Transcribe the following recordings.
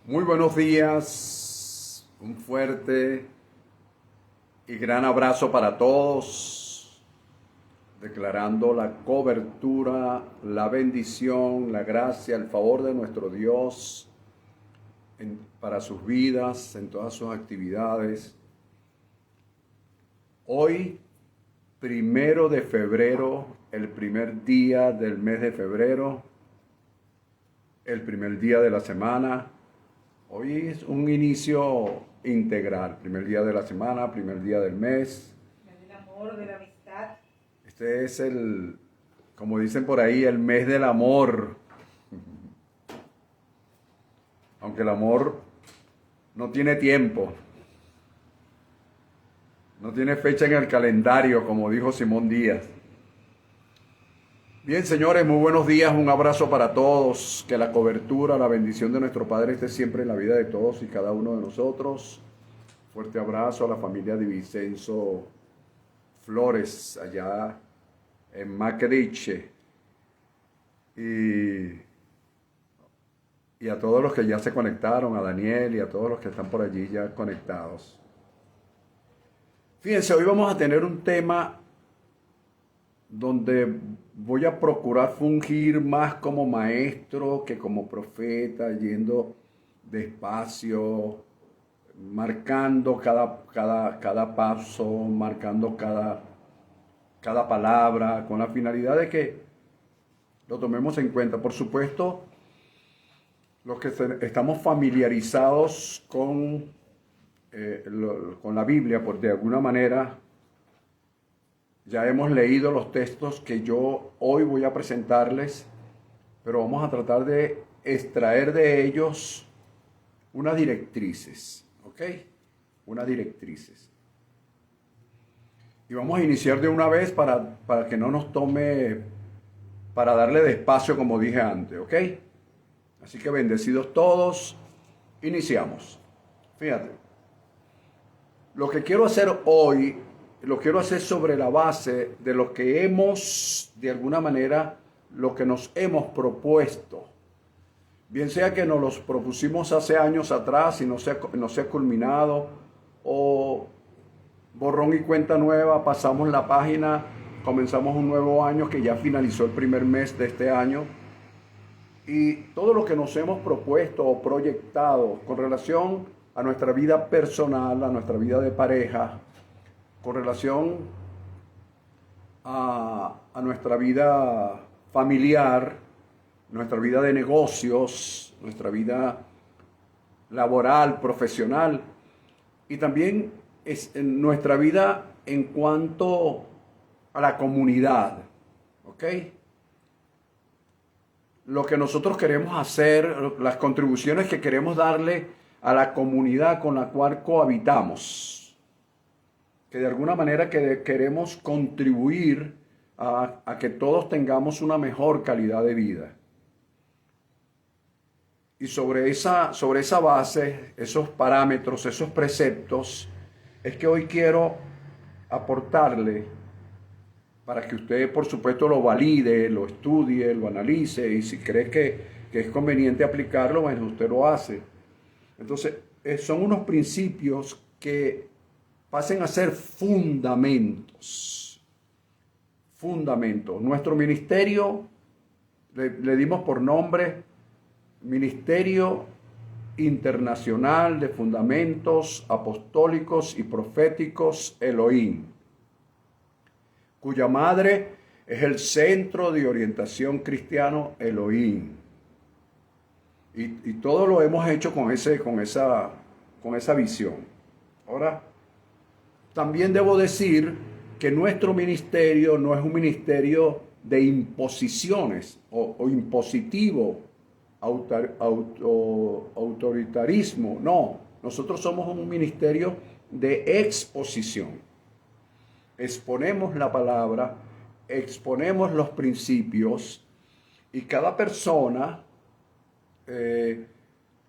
Muy buenos días, un fuerte y gran abrazo para todos, declarando la cobertura, la bendición, la gracia, el favor de nuestro Dios para sus vidas, en todas sus actividades. Hoy, 1 de febrero, el primer día del mes de febrero, el primer día de la semana. Hoy es un inicio integral, primer día de la semana, primer día del mes. Del amor, de la amistad. Este es como dicen por ahí, el mes del amor. Aunque el amor no tiene tiempo, no tiene fecha en el calendario, como dijo Simón Díaz. Bien, señores, muy buenos días, un abrazo para todos, que la cobertura, la bendición de nuestro Padre esté siempre en la vida de todos y cada uno de nosotros. Fuerte abrazo a la familia de Vicenzo Flores, allá en Macreche, y a todos los que ya se conectaron, a Daniel y a todos los que están por allí ya conectados. Fíjense, hoy vamos a tener un tema donde voy a procurar fungir más como maestro que como profeta, yendo despacio, marcando cada paso, marcando cada palabra, con la finalidad de que lo tomemos en cuenta. Por supuesto, los que estamos familiarizados con la Biblia, por de alguna manera, ya hemos leído los textos que yo hoy voy a presentarles, pero vamos a tratar de extraer de ellos unas directrices, ¿ok? Unas directrices. Y vamos a iniciar de una vez para que no nos tome, para darle despacio como dije antes, ¿ok? Así que bendecidos todos, iniciamos. Fíjate, lo que quiero hacer hoy, lo quiero hacer sobre la base de lo que hemos, de alguna manera, lo que nos hemos propuesto. Bien sea que nos los propusimos hace años atrás y no se ha culminado, o borrón y cuenta nueva, pasamos la página, comenzamos un nuevo año que ya finalizó el primer mes de este año. Y todo lo que nos hemos propuesto o proyectado con relación a nuestra vida personal, a nuestra vida de pareja, con relación a nuestra vida familiar, nuestra vida de negocios, nuestra vida laboral, profesional, y también en nuestra vida en cuanto a la comunidad, ¿ok? Lo que nosotros queremos hacer, las contribuciones que queremos darle a la comunidad con la cual cohabitamos, que de alguna manera queremos contribuir a que todos tengamos una mejor calidad de vida. Y sobre esa base, esos parámetros, esos preceptos, es que hoy quiero aportarle para que usted, por supuesto, lo valide, lo estudie, lo analice, y si cree que es conveniente aplicarlo, bueno, usted lo hace. Entonces, son unos principios que pasen a ser fundamentos. Fundamentos. Nuestro ministerio, le dimos por nombre Ministerio Internacional de Fundamentos Apostólicos y Proféticos Elohim, cuya madre es el Centro de Orientación Cristiano Elohim. Y todo lo hemos hecho con esa visión. Ahora, también debo decir que nuestro ministerio no es un ministerio de imposiciones o impositivo, autoritarismo. No, nosotros somos un ministerio de exposición. Exponemos la palabra, exponemos los principios, y cada persona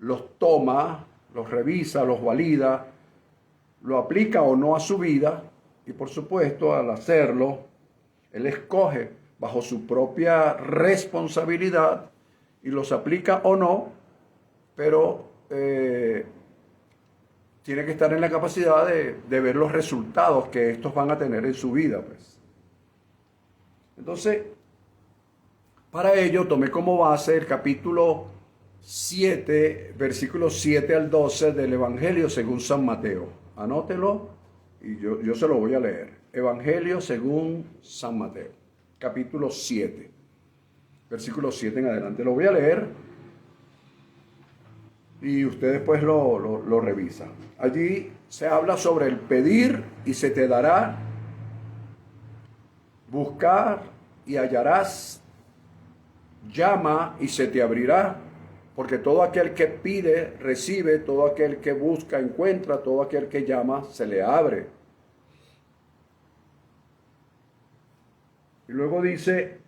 los toma, los revisa, los valida, lo aplica o no a su vida, y por supuesto al hacerlo, él escoge bajo su propia responsabilidad y los aplica o no, pero tiene que estar en la capacidad de ver los resultados que estos van a tener en su vida, pues. Entonces, para ello tomé como base el capítulo 7, versículos 7 al 12 del Evangelio según San Mateo. Anótelo y yo se lo voy a leer. Evangelio según San Mateo, capítulo 7, versículo 7 en adelante. Lo voy a leer y ustedes pues lo revisan. Allí se habla sobre el pedir y se te dará, buscar y hallarás, llama y se te abrirá, porque todo aquel que pide, recibe, todo aquel que busca, encuentra, todo aquel que llama, se le abre. Y luego dice,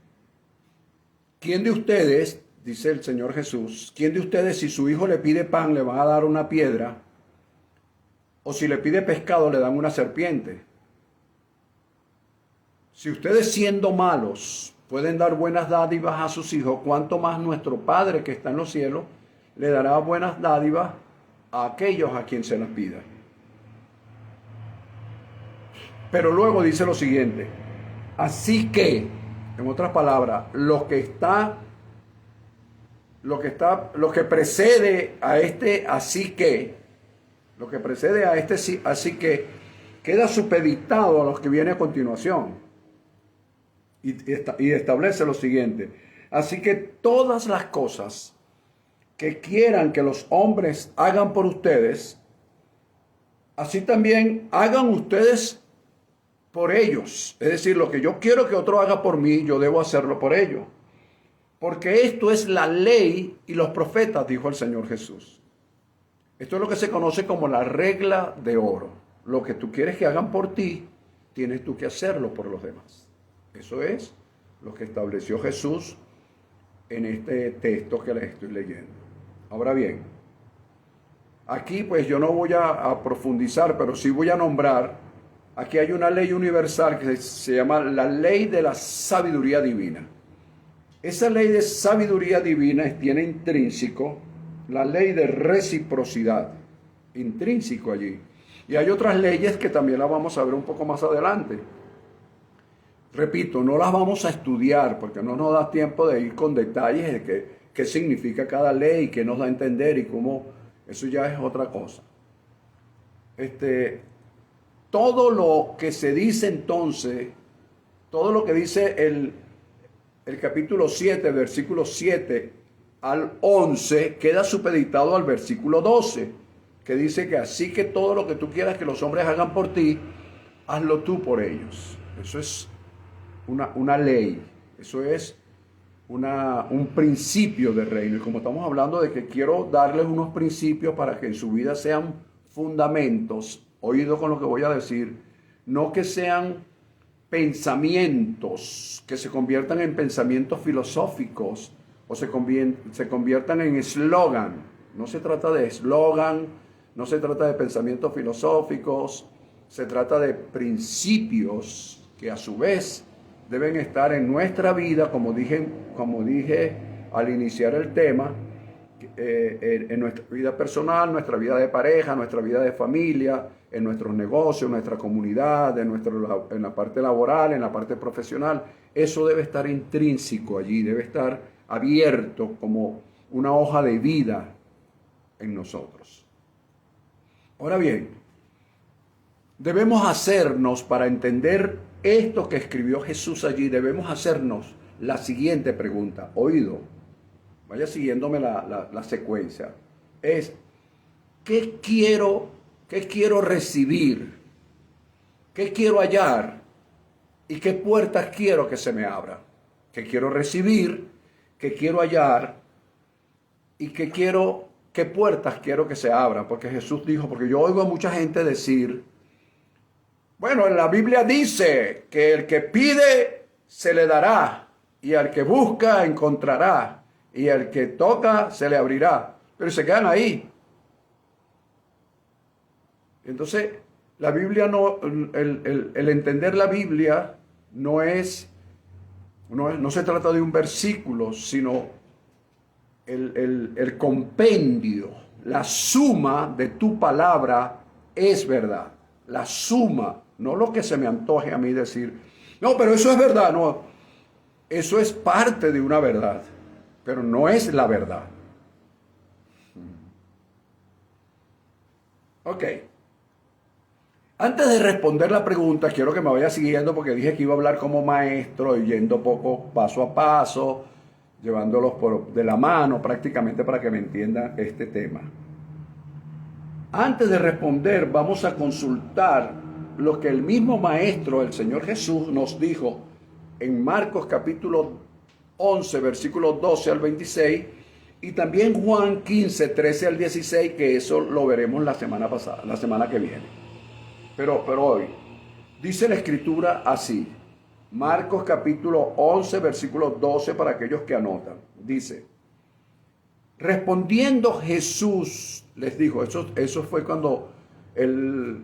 ¿quién de ustedes, dice el Señor Jesús, quién de ustedes si su hijo le pide pan le van a dar una piedra? O si le pide pescado le dan una serpiente. Si ustedes siendo malos pueden dar buenas dádivas a sus hijos, ¿cuánto más nuestro Padre que está en los cielos le dará buenas dádivas a aquellos a quien se las pida? Pero luego dice lo siguiente, así que, en otras palabras, lo que precede a este así que, lo que precede a este así que, queda supeditado a los que viene a continuación. Y establece lo siguiente, así que todas las cosas que quieran que los hombres hagan por ustedes, así también hagan ustedes por ellos. Es decir, lo que yo quiero que otro haga por mí, yo debo hacerlo por ellos. Porque esto es la ley y los profetas, dijo el Señor Jesús. Esto es lo que se conoce como la regla de oro. Lo que tú quieres que hagan por ti, tienes tú que hacerlo por los demás. Eso es lo que estableció Jesús en este texto que les estoy leyendo. Ahora bien, aquí pues yo no voy a profundizar, pero sí voy a nombrar, aquí hay una ley universal que se llama la ley de la sabiduría divina. Esa ley de sabiduría divina tiene intrínseco la ley de reciprocidad, intrínseco allí. Y hay otras leyes que también las vamos a ver un poco más adelante. Repito, no las vamos a estudiar porque no nos da tiempo de ir con detalles de qué significa cada ley, qué nos da a entender y cómo, eso ya es otra cosa. Todo lo que se dice entonces, todo lo que dice el capítulo 7, versículo 7 al 11, queda supeditado al versículo 12, que dice que así que todo lo que tú quieras que los hombres hagan por ti, hazlo tú por ellos. Eso es una ley, eso es un principio de reino. Y como estamos hablando de que quiero darles unos principios para que en su vida sean fundamentos, oído con lo que voy a decir, no que sean pensamientos que se conviertan en pensamientos filosóficos o se conviertan en eslogan. No se trata de eslogan, no se trata de pensamientos filosóficos, se trata de principios que a su vez deben estar en nuestra vida, como dije al iniciar el tema, en nuestra vida personal, nuestra vida de pareja, nuestra vida de familia, en nuestros negocios, en nuestra comunidad, en la parte laboral, en la parte profesional. Eso debe estar intrínseco allí, debe estar abierto como una hoja de vida en nosotros. Ahora bien, debemos hacernos, para entender esto que escribió Jesús allí, debemos hacernos la siguiente pregunta. Oído, vaya siguiéndome la secuencia. Es, ¿qué quiero recibir? ¿Qué quiero hallar? ¿Y qué puertas quiero que se me abran? ¿Qué quiero recibir? ¿Qué quiero hallar? ¿Y qué puertas quiero que se abran? Porque Jesús dijo, porque yo oigo a mucha gente decir, bueno, en la Biblia dice que el que pide se le dará, y al que busca encontrará, y al que toca se le abrirá. Pero se quedan ahí. Entonces, la Biblia no, el entender la Biblia no se trata de un versículo, sino el compendio La suma de tu palabra es verdad. La suma, no lo que se me antoje a mí decir. No, pero eso es verdad. No, eso es parte de una verdad, pero no es la verdad. Ok. Antes de responder la pregunta, quiero que me vaya siguiendo porque dije que iba a hablar como maestro, yendo poco paso a paso, llevándolos de la mano prácticamente para que me entiendan este tema. Antes de responder, vamos a consultar lo que el mismo maestro, el Señor Jesús, nos dijo en Marcos capítulo 11, versículos 12 al 26, y también Juan 15, 13 al 16, que eso lo veremos la semana pasada, la semana que viene. Pero hoy, dice la Escritura así, Marcos capítulo 11, versículo 12, para aquellos que anotan, dice, respondiendo Jesús, les dijo, eso fue cuando él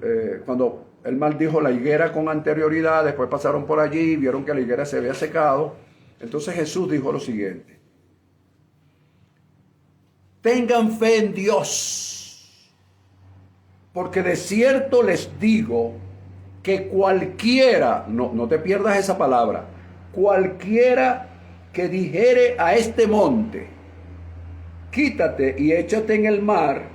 maldijo la higuera con anterioridad, después pasaron por allí, vieron que la higuera se había secado, entonces Jesús dijo lo siguiente, tengan fe en Dios, porque de cierto les digo que cualquiera, no te pierdas esa palabra, cualquiera que dijere a este monte, quítate y échate en el mar,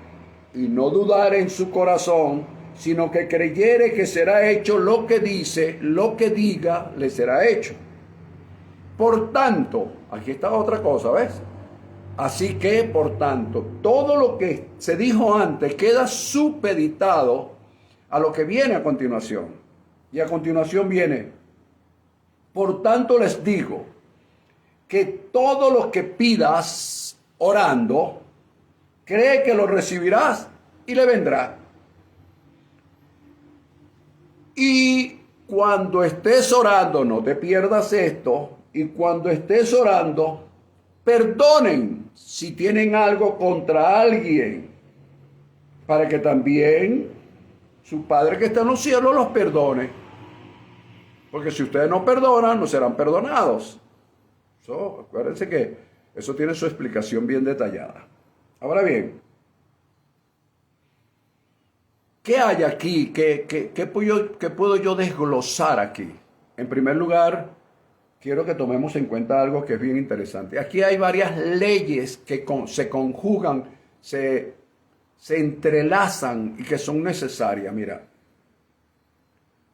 y no dudare en su corazón, sino que creyere que será hecho lo que dice, lo que diga, le será hecho. Por tanto, aquí está otra cosa, ¿ves? Así que, por tanto, todo lo que se dijo antes queda supeditado a lo que viene a continuación. Y a continuación viene, por tanto les digo, que todo lo que pidas orando, cree que lo recibirás y le vendrá. Y cuando estés orando, no te pierdas esto, y cuando estés orando, perdonen si tienen algo contra alguien, para que también su Padre que está en los cielos los perdone. Porque si ustedes no perdonan, no serán perdonados. Acuérdense que eso tiene su explicación bien detallada. Ahora bien, ¿qué hay aquí? ¿Qué puedo yo desglosar aquí? En primer lugar, quiero que tomemos en cuenta algo que es bien interesante. Aquí hay varias leyes que se conjugan, se entrelazan y que son necesarias. Mira,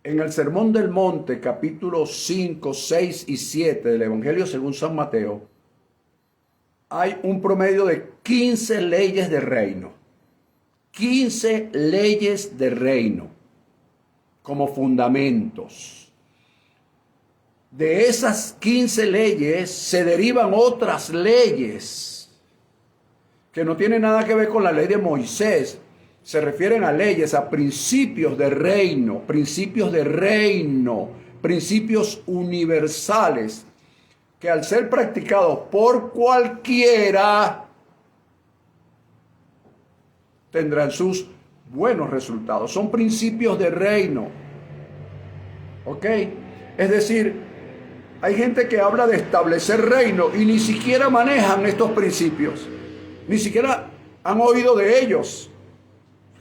en el Sermón del Monte, capítulos 5, 6 y 7 del Evangelio según San Mateo, hay un promedio de 15 leyes de reino. 15 leyes de reino como fundamentos. De esas 15 leyes se derivan otras leyes que no tienen nada que ver con la ley de Moisés. Se refieren a leyes, a principios de reino, principios universales, que al ser practicados por cualquiera, tendrán sus buenos resultados. Son principios de reino. ¿Ok? Es decir, hay gente que habla de establecer reino y ni siquiera manejan estos principios. Ni siquiera han oído de ellos.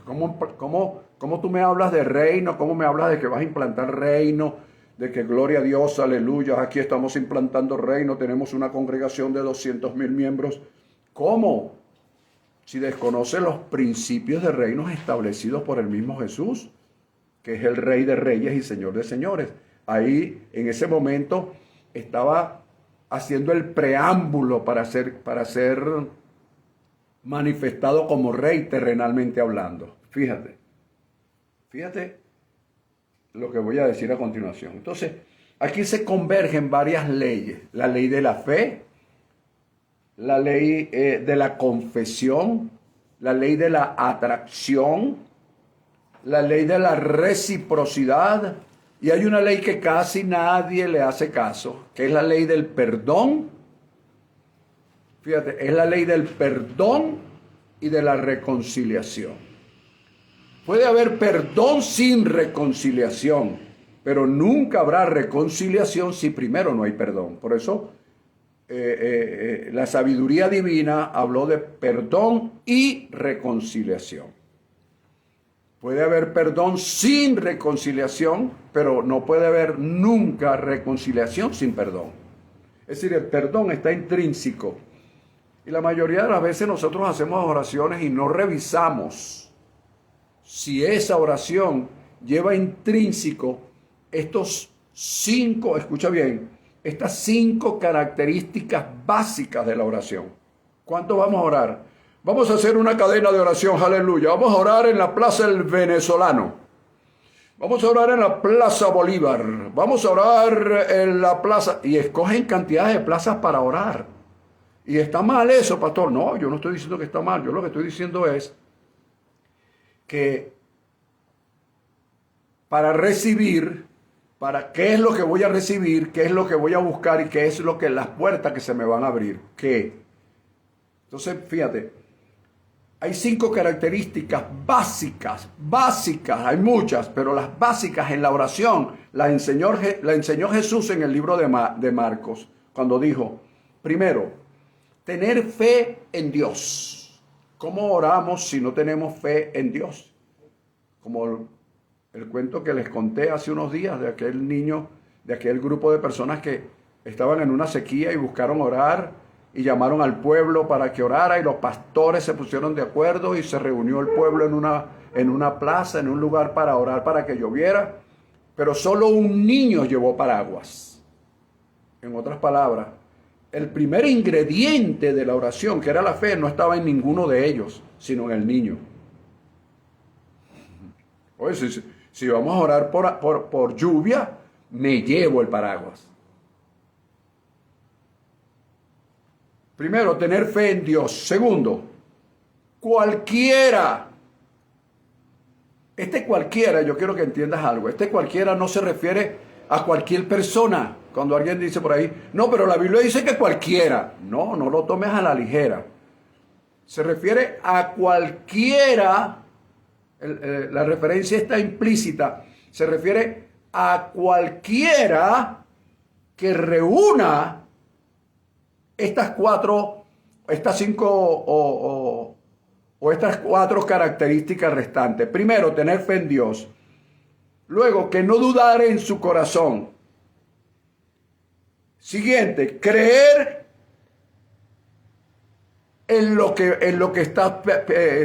¿Cómo tú me hablas de reino? ¿Cómo me hablas de que vas a implantar reino? De que gloria a Dios, aleluya, aquí estamos implantando reino, tenemos una congregación de 200,000 miembros. ¿Cómo? Si desconoce los principios de reinos establecidos por el mismo Jesús, que es el Rey de Reyes y Señor de Señores. Ahí, en ese momento, estaba haciendo el preámbulo para ser manifestado como rey terrenalmente hablando. Fíjate lo que voy a decir a continuación. Entonces, aquí se convergen varias leyes. La ley de la fe, la ley de la confesión, la ley de la atracción, la ley de la reciprocidad, y hay una ley que casi nadie le hace caso, que es la ley del perdón. Fíjate, es la ley del perdón y de la reconciliación. Puede haber perdón sin reconciliación, pero nunca habrá reconciliación si primero no hay perdón. Por eso la sabiduría divina habló de perdón y reconciliación. Puede haber perdón sin reconciliación, pero no puede haber nunca reconciliación sin perdón. Es decir, el perdón está intrínseco. Y la mayoría de las veces nosotros hacemos oraciones y no revisamos si esa oración lleva intrínseco estos 5, escucha bien, estas 5 características básicas de la oración. ¿Cuánto vamos a orar? Vamos a hacer una cadena de oración, aleluya. Vamos a orar en la Plaza del Venezolano. Vamos a orar en la Plaza Bolívar. Vamos a orar en la plaza. Y escogen cantidades de plazas para orar. ¿Y está mal eso, pastor? No, yo no estoy diciendo que está mal. Yo lo que estoy diciendo es que para recibir, para qué es lo que voy a recibir, qué es lo que voy a buscar y qué es lo que las puertas que se me van a abrir. ¿Qué? Entonces, fíjate. Hay 5 características básicas, hay muchas, pero las básicas en la oración la enseñó Jesús en el libro de Marcos, cuando dijo, primero, tener fe en Dios. ¿Cómo oramos si no tenemos fe en Dios? Como el cuento que les conté hace unos días de aquel niño, de aquel grupo de personas que estaban en una sequía y buscaron orar, y llamaron al pueblo para que orara, y los pastores se pusieron de acuerdo y se reunió el pueblo en una plaza, en un lugar para orar para que lloviera, pero solo un niño llevó paraguas. En otras palabras, el primer ingrediente de la oración, que era la fe, no estaba en ninguno de ellos, sino en el niño. Oye, si vamos a orar por lluvia, me llevo el paraguas. Primero, tener fe en Dios. Segundo, cualquiera. Cualquiera, yo quiero que entiendas algo. Cualquiera no se refiere a cualquier persona. Cuando alguien dice por ahí, no, pero la Biblia dice que cualquiera. No, no lo tomes a la ligera. Se refiere a cualquiera. La referencia está implícita. Se refiere a cualquiera que reúna estas 5 o estas 4 características restantes. Primero, tener fe en Dios. Luego, que no dudar en su corazón. Siguiente, creer en lo que está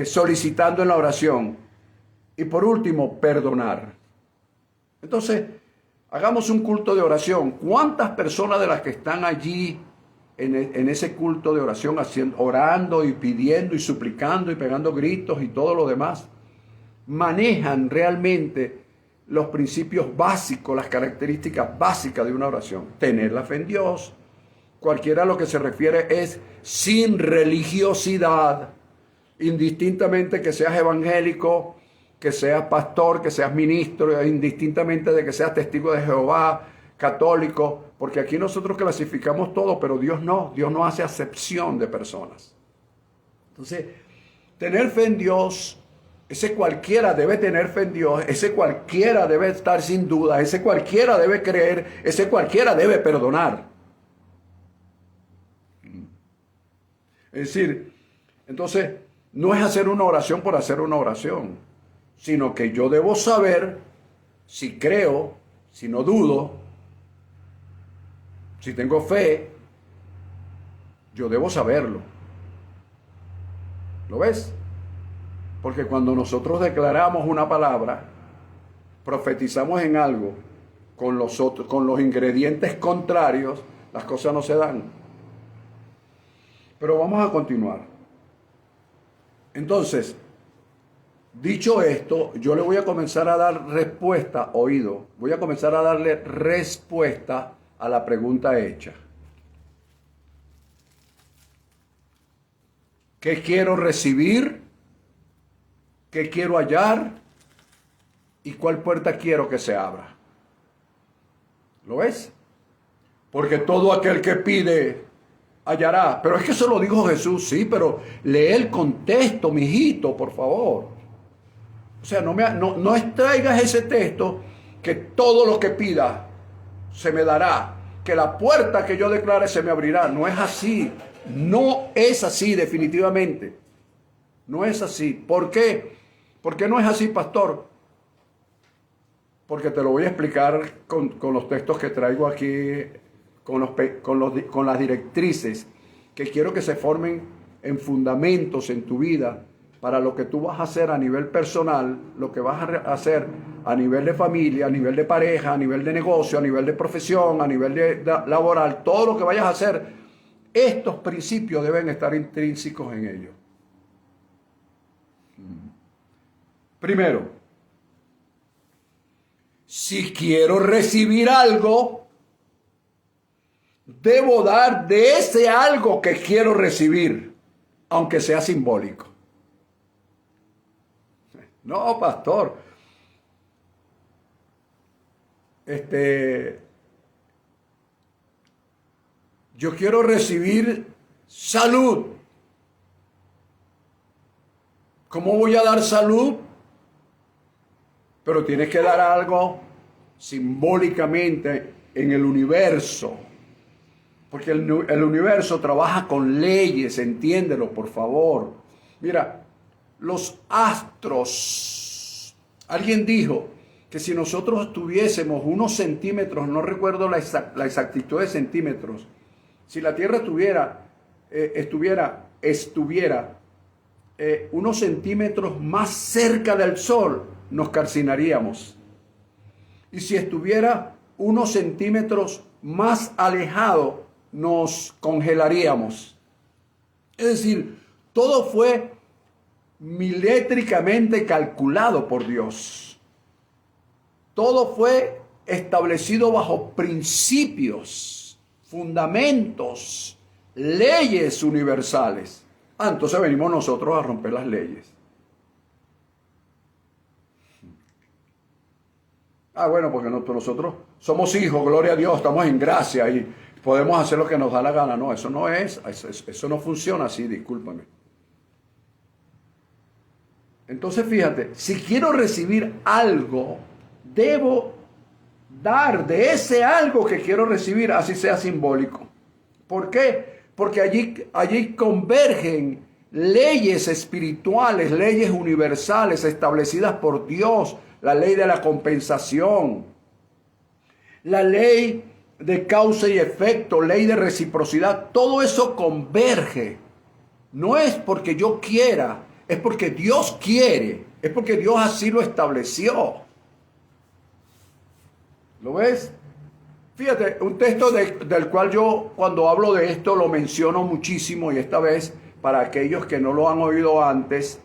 solicitando en la oración. Y por último, perdonar. Entonces, hagamos un culto de oración. ¿Cuántas personas de las que están allí en ese culto de oración, orando y pidiendo y suplicando y pegando gritos y todo lo demás, manejan realmente los principios básicos, las características básicas de una oración? Tener la fe en Dios. Cualquiera a lo que se refiere es sin religiosidad, indistintamente que seas evangélico, que seas pastor, que seas ministro, indistintamente de que seas testigo de Jehová, católico, porque aquí nosotros clasificamos todo, pero Dios no hace acepción de personas. Entonces, tener fe en Dios, ese cualquiera debe tener fe en Dios, ese cualquiera debe estar sin duda, ese cualquiera debe creer, ese cualquiera debe perdonar. Es decir, entonces, no es hacer una oración por hacer una oración, sino que yo debo saber si creo, si no dudo, si tengo fe, yo debo saberlo. ¿Lo ves? Porque cuando nosotros declaramos una palabra, profetizamos en algo, con los ingredientes contrarios, las cosas no se dan. Pero vamos a continuar. Entonces, dicho esto, yo le voy a comenzar a dar respuesta, voy a comenzar a darle respuesta a la pregunta hecha. ¿Qué quiero recibir? ¿Qué quiero hallar? ¿Y cuál puerta quiero que se abra? ¿Lo ves? Porque todo aquel que pide hallará. Pero es que eso lo dijo Jesús, sí, pero lee el contexto, mijito, por favor. O sea, no extraigas ese texto que todo lo que pida se me dará. que la puerta que yo declare se me abrirá. No es así. No es así, definitivamente. No es así. ¿Por qué? ¿Por qué no es así, pastor? Porque te lo voy a explicar con los textos que traigo aquí, con las directrices que quiero que se formen en fundamentos en tu vida para lo que tú vas a hacer a nivel personal, lo que vas a hacer a nivel de familia, a nivel de pareja, a nivel de negocio, a nivel de profesión, a nivel de laboral, todo lo que vayas a hacer, estos principios deben estar intrínsecos en ello. Primero, si quiero recibir algo, debo dar de ese algo que quiero recibir, aunque sea simbólico. No, pastor. Yo quiero recibir salud. ¿Cómo voy a dar salud? Pero tienes que dar algo simbólicamente en el universo. Porque el universo trabaja con leyes, entiéndelo, por favor. Mira, los astros. Alguien dijo que si nosotros tuviésemos unos centímetros, no recuerdo la exactitud de centímetros, si la Tierra estuviera unos centímetros más cerca del Sol, nos calcinaríamos. Y si estuviera unos centímetros más alejado, nos congelaríamos. Es decir, todo fue milimétricamente calculado por Dios. Todo fue establecido bajo principios, fundamentos, leyes universales. Entonces venimos nosotros a romper las leyes. Bueno, porque nosotros somos hijos, gloria a Dios, estamos en gracia y podemos hacer lo que nos da la gana. No, eso no es, eso no funciona así, discúlpame. Entonces fíjate, si quiero recibir algo, debo dar de ese algo que quiero recibir, así sea simbólico. ¿Por qué? Porque allí convergen leyes espirituales, leyes universales establecidas por Dios, la ley de la compensación, la ley de causa y efecto, ley de reciprocidad, todo eso converge. No es porque yo quiera, es porque Dios quiere, es porque Dios así lo estableció. ¿Lo ves? Fíjate, un texto del cual yo cuando hablo de esto lo menciono muchísimo y esta vez para aquellos que no lo han oído antes,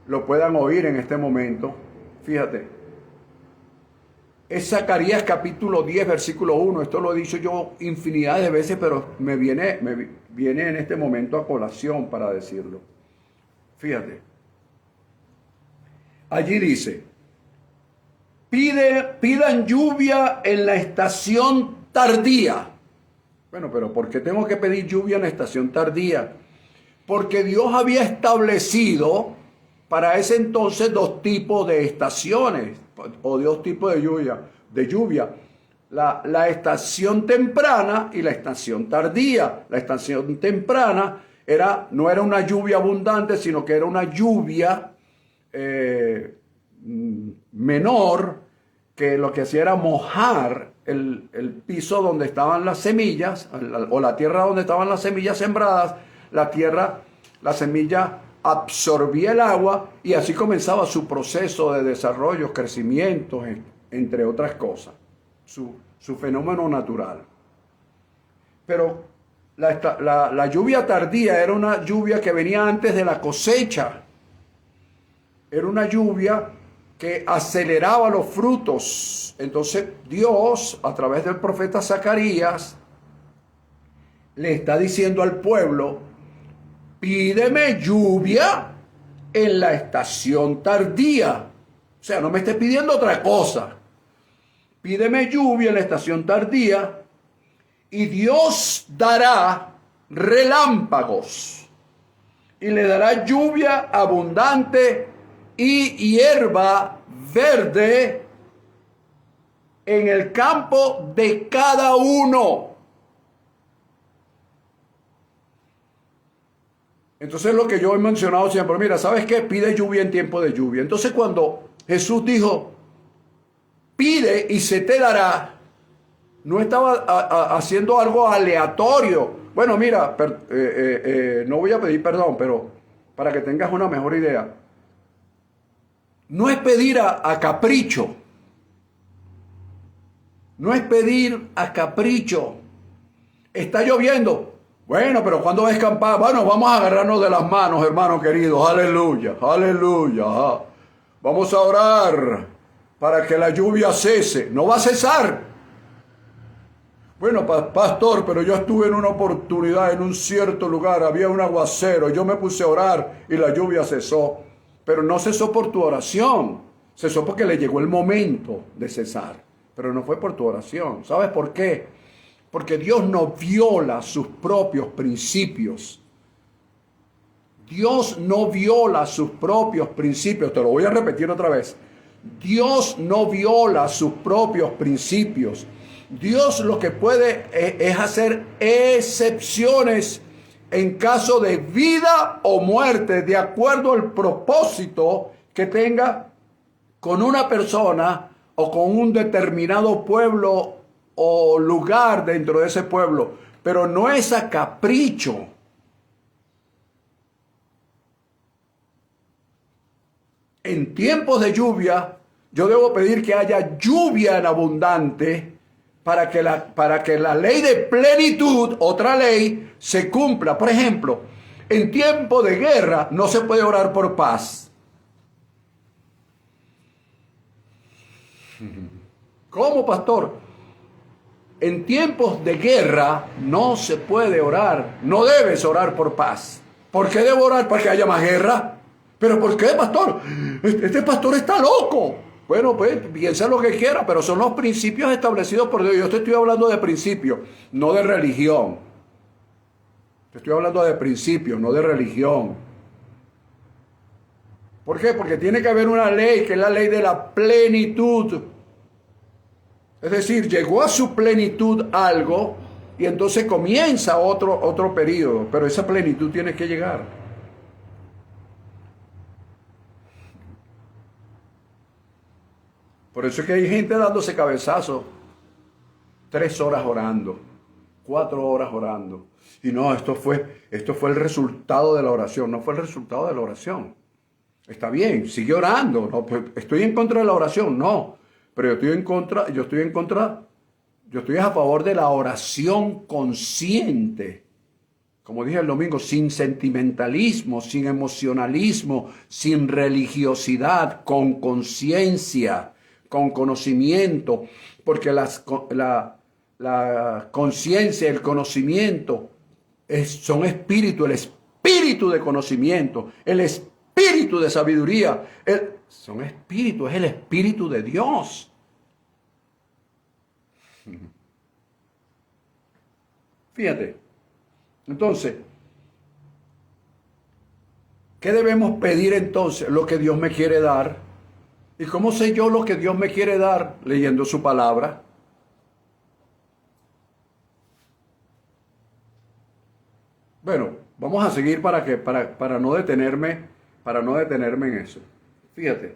lo puedan oír en este momento. Fíjate, es Zacarías capítulo 10, versículo 1. Esto lo he dicho yo infinidad de veces, pero me viene en este momento a colación para decirlo. Fíjate, allí dice: pidan lluvia en la estación tardía. Bueno, pero ¿por qué tengo que pedir lluvia en la estación tardía? Porque Dios había establecido para ese entonces dos tipos de estaciones, o dos tipos de lluvia. La estación temprana y la estación tardía. La estación temprana no era una lluvia abundante, sino que era una lluvia menor, que lo que hacía era mojar el piso donde estaban las semillas, o la tierra donde estaban las semillas sembradas. La semilla absorbía el agua y así comenzaba su proceso de desarrollo, crecimiento, entre otras cosas, su fenómeno natural. Pero la lluvia tardía era una lluvia que venía antes de la cosecha. Era una lluvia que aceleraba los frutos. Entonces Dios, a través del profeta Zacarías, le está diciendo al pueblo: pídeme lluvia en la estación tardía. O sea, no me estés pidiendo otra cosa. Pídeme lluvia en la estación tardía y Dios dará relámpagos y le dará lluvia abundante y hierba verde en el campo de cada uno. Entonces lo que yo he mencionado siempre, mira, ¿sabes qué? Pide lluvia en tiempo de lluvia. Entonces cuando Jesús dijo, pide y se te dará, no estaba haciendo algo aleatorio. Bueno, mira, no voy a pedir perdón, pero para que tengas una mejor idea, no es pedir a capricho. No es pedir a capricho. Está lloviendo. Bueno, pero ¿cuándo va a escampar? Bueno, vamos a agarrarnos de las manos, hermanos queridos. Aleluya, aleluya. Vamos a orar para que la lluvia cese. No va a cesar. Bueno, pastor, pero yo estuve en una oportunidad en un cierto lugar. Había un aguacero. Yo me puse a orar y la lluvia cesó. Pero no cesó por tu oración. Cesó porque le llegó el momento de cesar. Pero no fue por tu oración. ¿Sabes por qué? Porque Dios no viola sus propios principios. Dios no viola sus propios principios. Te lo voy a repetir otra vez. Dios no viola sus propios principios. Dios lo que puede es hacer excepciones en caso de vida o muerte, de acuerdo al propósito que tenga con una persona o con un determinado pueblo o lugar dentro de ese pueblo, pero no es a capricho. En tiempos de lluvia, yo debo pedir que haya lluvia en abundante para que la ley de plenitud, otra ley, se cumpla. Por ejemplo, en tiempo de guerra no se puede orar por paz. ¿Cómo, pastor? En tiempos de guerra no se puede orar, no debes orar por paz. ¿Por qué debo orar? ¿Para que haya más guerra? ¿Pero por qué, pastor? Este pastor está loco. Bueno, pues piensa lo que quiera, pero son los principios establecidos por Dios. Yo te estoy hablando de principios, no de religión. Te estoy hablando de principios, no de religión. ¿Por qué? Porque tiene que haber una ley, que es la ley de la plenitud. Es decir, llegó a su plenitud algo y entonces comienza otro periodo, pero esa plenitud tiene que llegar. Por eso es que hay gente dándose cabezazos, 3 horas orando, 4 horas orando. Y no, esto fue el resultado de la oración, no fue el resultado de la oración. Está bien, sigue orando, no, pues, estoy en contra de la oración, no. Pero yo estoy a favor de la oración consciente. Como dije el domingo, sin sentimentalismo, sin emocionalismo, sin religiosidad, con conciencia, con conocimiento. Porque la conciencia, el conocimiento son espíritu, el espíritu de conocimiento, el espíritu de sabiduría, son espíritus, es el espíritu de Dios. Fíjate. Entonces, ¿qué debemos pedir entonces? Lo que Dios me quiere dar. ¿Y cómo sé yo lo que Dios me quiere dar? Leyendo su palabra. Bueno, vamos a seguir para no detenerme en eso. Fíjate.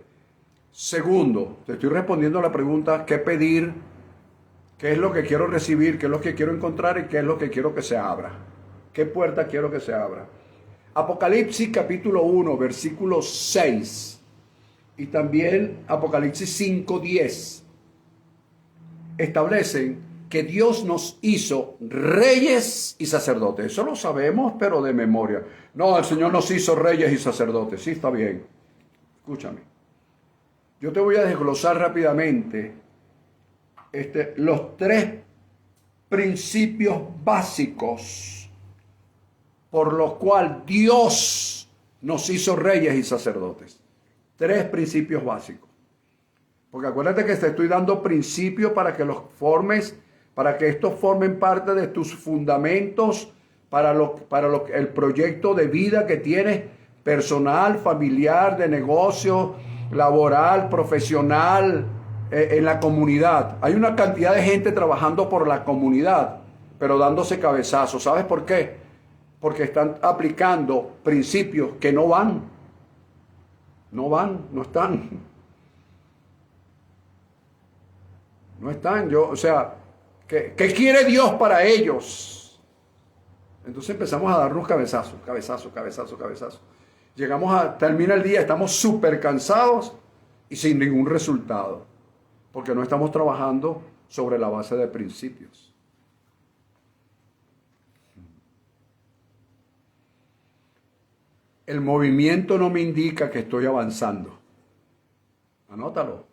Segundo, te estoy respondiendo a la pregunta, ¿qué pedir? ¿Qué es lo que quiero recibir? ¿Qué es lo que quiero encontrar? ¿Y qué es lo que quiero que se abra? ¿Qué puerta quiero que se abra? Apocalipsis capítulo 1, versículo 6. Y también Apocalipsis 5:10. Establecen que Dios nos hizo reyes y sacerdotes. Eso lo sabemos, pero de memoria. No, el Señor nos hizo reyes y sacerdotes. Sí, está bien. Escúchame. Yo te voy a desglosar rápidamente los 3 principios básicos por los cuales Dios nos hizo reyes y sacerdotes. 3 principios básicos. Porque acuérdate que te estoy dando principios para que los formes, para que estos formen parte de tus fundamentos para el proyecto de vida que tienes, personal, familiar, de negocio, laboral, profesional, en la comunidad. Hay una cantidad de gente trabajando por la comunidad, pero dándose cabezazos. ¿Sabes por qué? Porque están aplicando principios que no van. No van, no están. No están. ¿Qué quiere Dios para ellos? Entonces empezamos a darnos cabezazos. Termina el día, estamos súper cansados y sin ningún resultado, porque no estamos trabajando sobre la base de principios. El movimiento no me indica que estoy avanzando. Anótalo.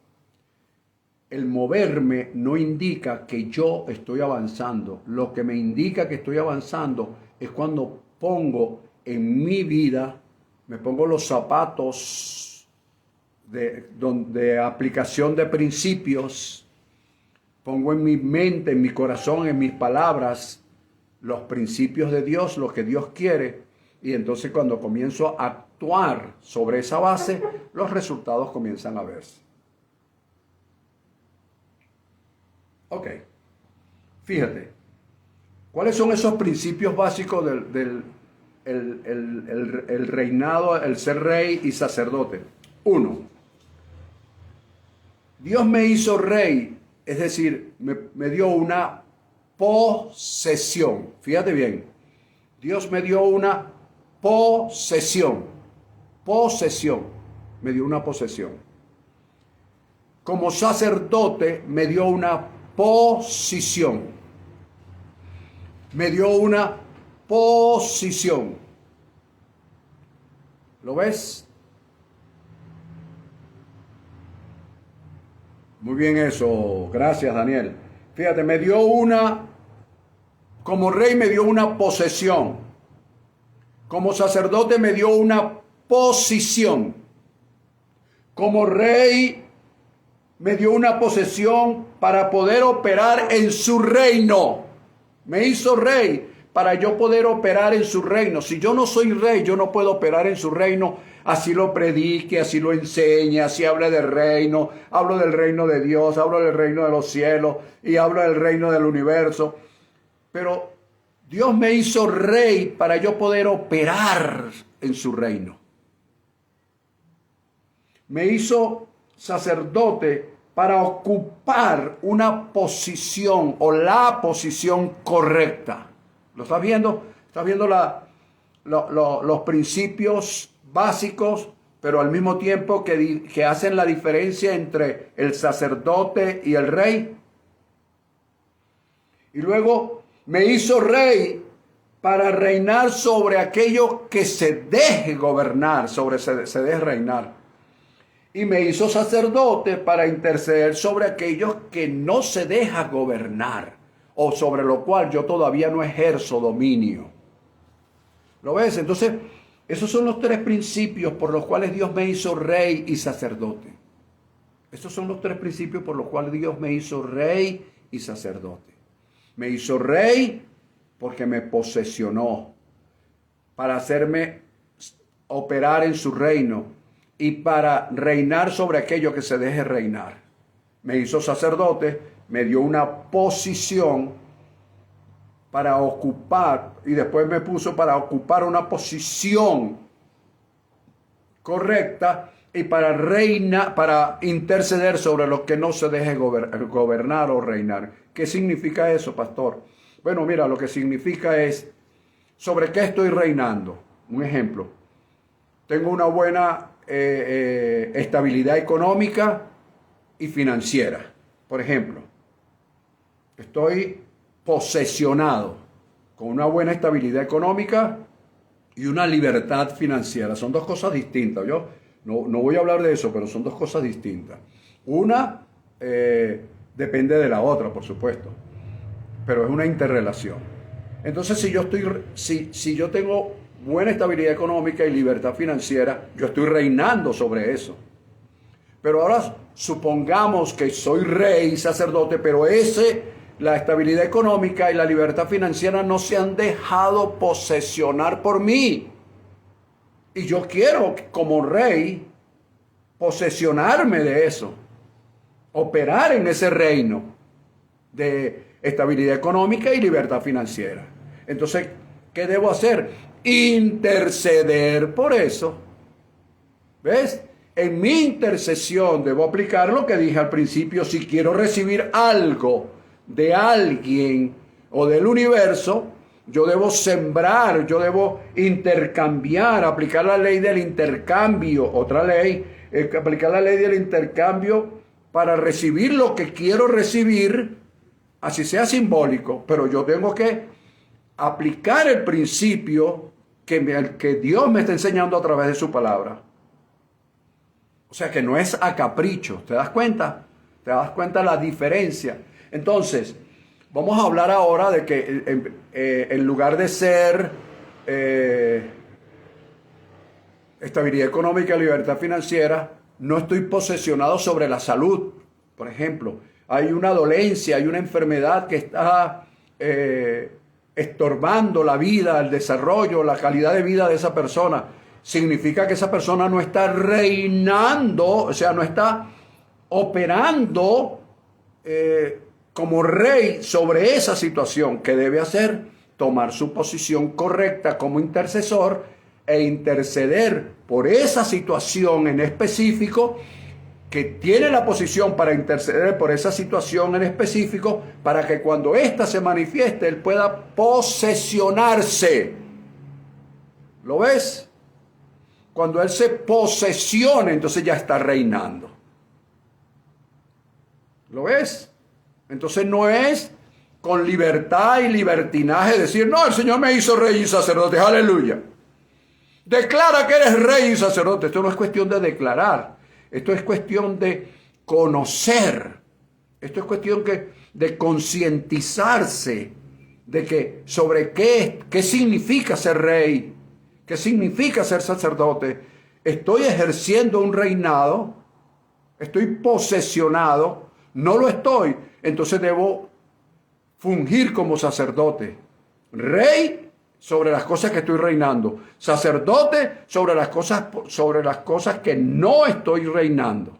El moverme no indica que yo estoy avanzando. Lo que me indica que estoy avanzando es cuando pongo en mi vida, me pongo los zapatos de aplicación de principios, pongo en mi mente, en mi corazón, en mis palabras, los principios de Dios, lo que Dios quiere. Y entonces cuando comienzo a actuar sobre esa base, los resultados comienzan a verse. Ok, fíjate, ¿cuáles son esos principios básicos del reinado, el ser rey y sacerdote? 1, Dios me hizo rey, es decir, me dio una posesión. Fíjate bien, Dios me dio una posesión, me dio una posesión. Como sacerdote me dio una posición. Me dio una posición. ¿Lo ves? Muy bien eso. Gracias, Daniel. Fíjate, como rey me dio una posesión. Como sacerdote me dio una posición. Como rey me dio una posesión para poder operar en su reino. Me hizo rey para yo poder operar en su reino. Si yo no soy rey, yo no puedo operar en su reino. Así lo predique, así lo enseñe, así hable del reino. Hablo del reino de Dios, hablo del reino de los cielos y hablo del reino del universo. Pero Dios me hizo rey para yo poder operar en su reino. Me hizo sacerdote para ocupar una posición o la posición correcta. ¿Lo estás viendo? ¿Estás viendo los principios básicos, pero al mismo tiempo que hacen la diferencia entre el sacerdote y el rey? Y luego me hizo rey para reinar sobre aquello que se deje gobernar, se deje reinar. Y me hizo sacerdote para interceder sobre aquellos que no se deja gobernar o sobre lo cual yo todavía no ejerzo dominio. ¿Lo ves? Entonces, esos son los 3 principios por los cuales Dios me hizo rey y sacerdote. Estos son los 3 principios por los cuales Dios me hizo rey y sacerdote. Me hizo rey porque me posesionó para hacerme operar en su reino y para reinar sobre aquello que se deje reinar. Me hizo sacerdote, me dio una posición para ocupar, y después me puso para ocupar una posición correcta y para reinar, para interceder sobre lo que no se deje gobernar o reinar. ¿Qué significa eso, pastor? Bueno, mira, lo que significa es sobre qué estoy reinando. Un ejemplo, tengo una buena estabilidad económica y financiera. Por ejemplo, estoy posesionado con una buena estabilidad económica y una libertad financiera. Son 2 cosas distintas. Yo no voy a hablar de eso, pero son 2 cosas distintas. Una depende de la otra, por supuesto, pero es una interrelación. Entonces, si yo tengo buena estabilidad económica y libertad financiera, yo estoy reinando sobre eso. Pero ahora supongamos que soy rey y sacerdote, pero la estabilidad económica y la libertad financiera no se han dejado posesionar por mí. Y yo quiero, como rey, posesionarme de eso. operar en ese reino de estabilidad económica y libertad financiera. Entonces, ¿qué debo hacer? Interceder por eso. ¿Ves? En mi intercesión debo aplicar lo que dije al principio. Si quiero recibir algo de alguien o del universo, yo debo sembrar, yo debo intercambiar, aplicar la ley del intercambio, otra ley, aplicar la ley del intercambio para recibir lo que quiero recibir, así sea simbólico, pero yo tengo que aplicar el principio que Dios me está enseñando a través de su palabra. O sea que no es a capricho, ¿te das cuenta? ¿Te das cuenta la diferencia? Entonces, vamos a hablar ahora de que en lugar de ser estabilidad económica y libertad financiera, no estoy posesionado sobre la salud. Por ejemplo, hay una dolencia, hay una enfermedad que está estorbando la vida, el desarrollo, la calidad de vida de esa persona. Significa que esa persona no está reinando, o sea, no está operando como rey sobre esa situación. ¿Qué debe hacer? Tomar su posición correcta como intercesor e interceder por esa situación en específico, que tiene la posición para interceder por esa situación en específico, para que cuando ésta se manifieste, él pueda posesionarse. ¿Lo ves? Cuando él se posesione, entonces ya está reinando. ¿Lo ves? Entonces no es con libertad y libertinaje decir, no, el Señor me hizo rey y sacerdote, aleluya. Declara que eres rey y sacerdote. Esto no es cuestión de declarar. Esto es cuestión de conocer. Esto es cuestión de concientizarse de que sobre qué significa ser rey, qué significa ser sacerdote. Estoy ejerciendo un reinado, estoy posesionado, no lo estoy, entonces debo fungir como sacerdote. Rey sobre las cosas que estoy reinando, sacerdote sobre las cosas que no estoy reinando.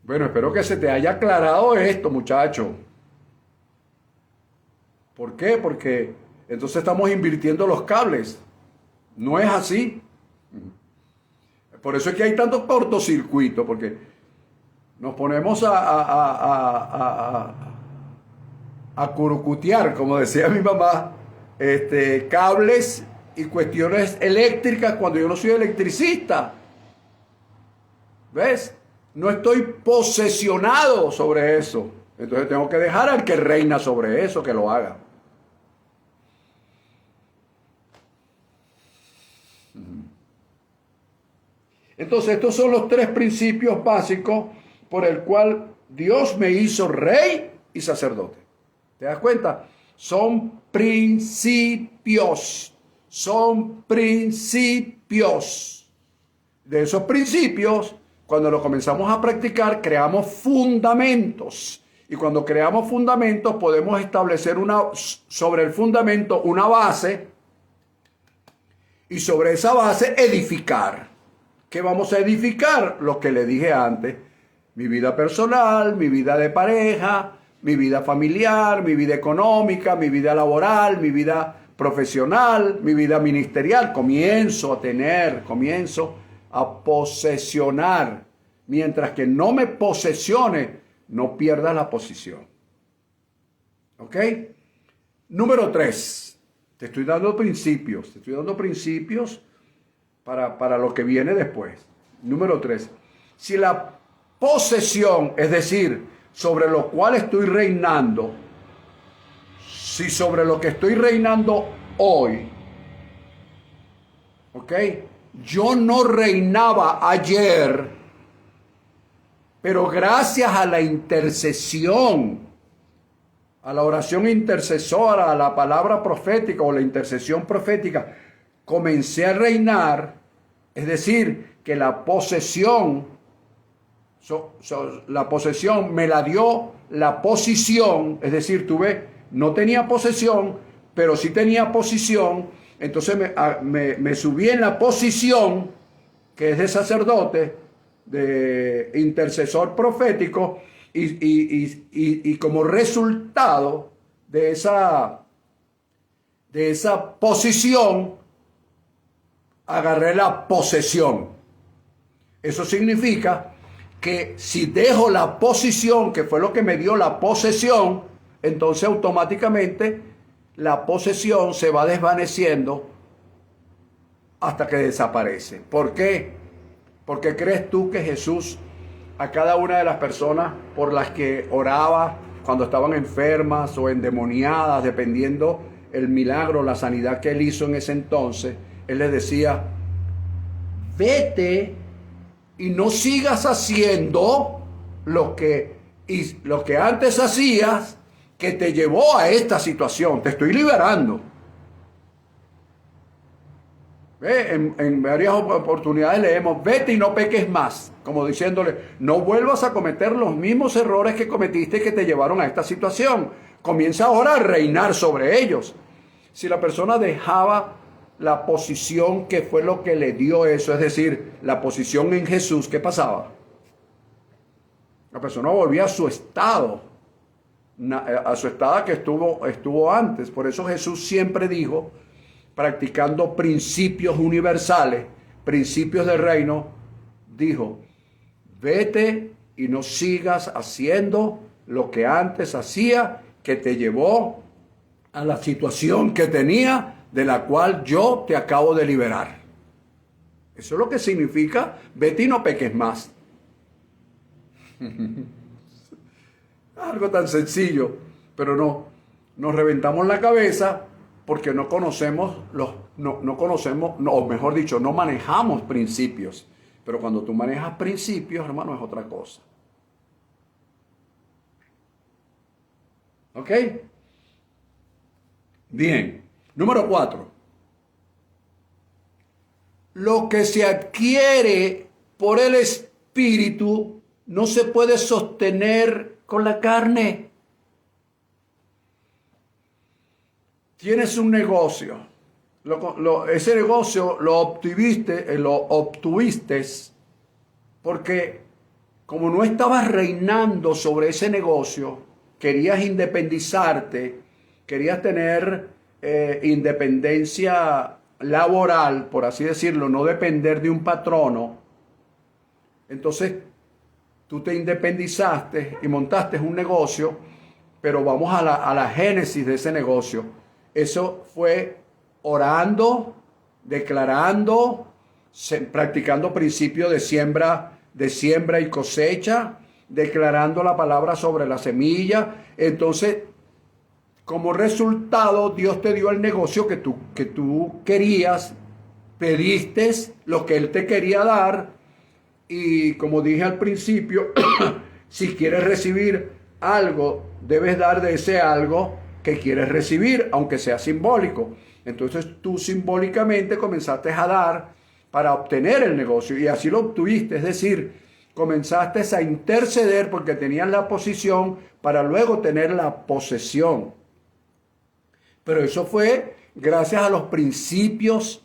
Bueno, espero que se te haya aclarado esto, muchacho. ¿Por qué? Porque entonces estamos invirtiendo los cables. No es así. Por eso es que hay tanto cortocircuito, porque nos ponemos a curucutear, como decía mi mamá, cables y cuestiones eléctricas cuando yo no soy electricista. ¿Ves? No estoy posesionado sobre eso. Entonces tengo que dejar al que reina sobre eso que lo haga. Entonces estos son los tres principios básicos por el cual Dios me hizo rey y sacerdote. ¿Te das cuenta? Son principios. Son principios. De esos principios, cuando lo comenzamos a practicar, creamos fundamentos. Y cuando creamos fundamentos, podemos establecer sobre el fundamento una base. Y sobre esa base edificar. ¿Qué vamos a edificar? Lo que le dije antes. Mi vida personal, mi vida de pareja, mi vida familiar, mi vida económica, mi vida laboral, mi vida profesional, mi vida ministerial. Comienzo a posesionar. Mientras que no me posesione, no pierda la posición. ¿Ok? Número 3. Te estoy dando principios. Para lo que viene después. Número 3. Si la posesión, es decir, sobre lo cual estoy reinando, si sobre lo que estoy reinando hoy, ¿ok? Yo no reinaba ayer, pero gracias a la intercesión, a la oración intercesora, a la palabra profética o la intercesión profética, comencé a reinar. Es decir, que la posesión, la posesión me la dio la posición. Es decir, no tenía posesión, pero sí tenía posición. Entonces me subí en la posición, que es de sacerdote, de intercesor profético y como resultado de esa posición, agarré la posesión. Eso significa que si dejo la posición, que fue lo que me dio la posesión, entonces automáticamente la posesión se va desvaneciendo hasta que desaparece. ¿Por qué? Porque crees tú que Jesús a cada una de las personas por las que oraba cuando estaban enfermas o endemoniadas, dependiendo el milagro, la sanidad que él hizo en ese entonces, él les decía, vete y no sigas haciendo lo que antes hacías, que te llevó a esta situación. Te estoy liberando. En varias oportunidades leemos, vete y no peques más, como diciéndole, no vuelvas a cometer los mismos errores que cometiste que te llevaron a esta situación. Comienza ahora a reinar sobre ellos. Si la persona dejaba la posición que fue lo que le dio eso, es decir, la posición en Jesús, ¿qué pasaba? La persona volvía a su estado que estuvo antes. Por eso Jesús siempre dijo, practicando principios universales, principios del reino, dijo, vete y no sigas haciendo lo que antes hacía, que te llevó a la situación que tenía, de la cual yo te acabo de liberar. Eso es lo que significa, vete y no peques más. Algo tan sencillo, pero no, nos reventamos la cabeza porque no conocemos o mejor dicho, no manejamos principios. Pero cuando tú manejas principios, hermano, es otra cosa. ¿Ok? Bien. Número 4. Lo que se adquiere por el Espíritu no se puede sostener con la carne. Tienes un negocio. Ese negocio lo obtuviste porque como no estabas reinando sobre ese negocio, querías independizarte, querías tener independencia laboral, por así decirlo, no depender de un patrono. Entonces tú te independizaste y montaste un negocio, pero vamos a la génesis de ese negocio. Eso fue orando, declarando, practicando principio de siembra y cosecha, declarando la palabra sobre la semilla. Entonces, como resultado, Dios te dio el negocio que tú querías, pediste lo que Él te quería dar, y como dije al principio, si quieres recibir algo, debes dar de ese algo que quieres recibir, aunque sea simbólico. Entonces tú simbólicamente comenzaste a dar para obtener el negocio, y así lo obtuviste, es decir, comenzaste a interceder porque tenías la posición para luego tener la posesión. Pero eso fue gracias a los principios